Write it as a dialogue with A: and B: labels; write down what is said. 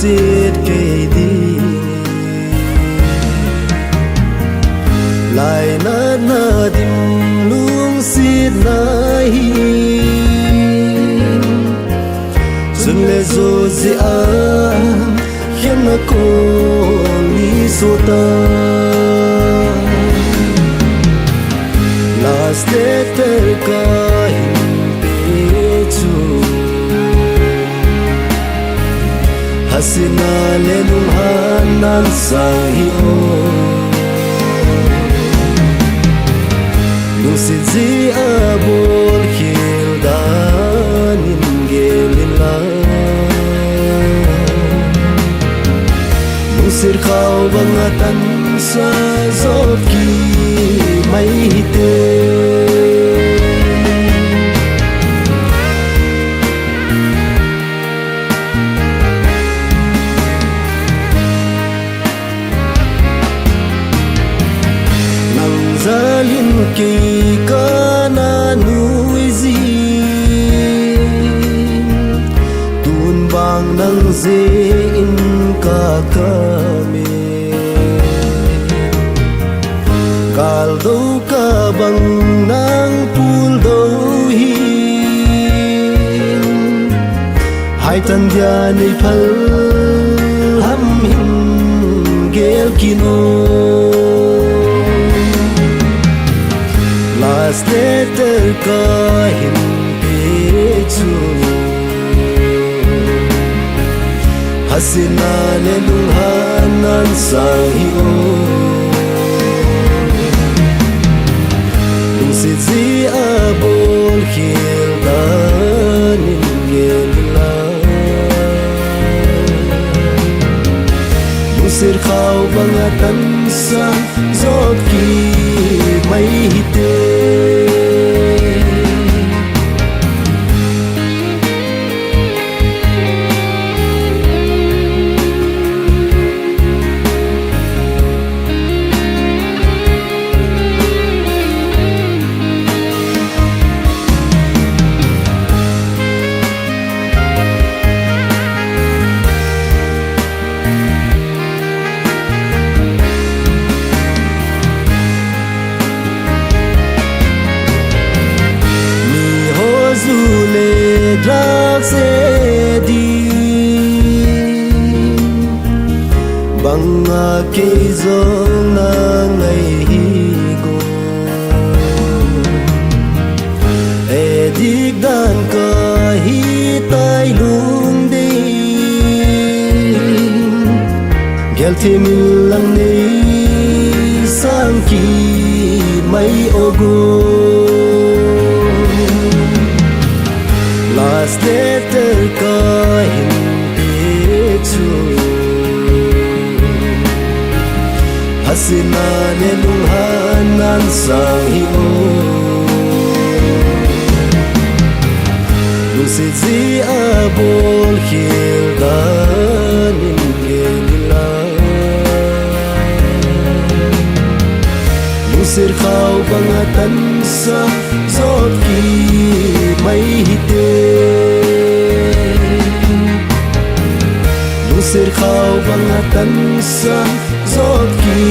A: siết cây đi lại nát na tim luôn siết nai dừng lệ rồi dễ khiến nó còn đi số ta las de terca in pecho hasina lenung hanan sang hiyo nung si zi abol hildan in gelila nung sir khaw bangatan sa zoki mai hite nang zalin ki kana nuôi gì tun bang nang ze in ka kami kal do ka bang nang pul do hin hai tan dia nei phal ham hin gel kino last letter ka hin pechu hasina le lung hanan sa hiyo si zi abol hildan in gelila musir khaw bangatan sa zot ki mai hite banga ke zong na ngai higo edik dan ka hi tai lung de gel timil lang nei sang ki mai ogo last letter ka hin pechu hasina le lung hanan sang hiyo nung si zi abol hildan in gelila nung sir khaw bangatan sa zot ki mai hite nung sir khaw bangatan sa zot ki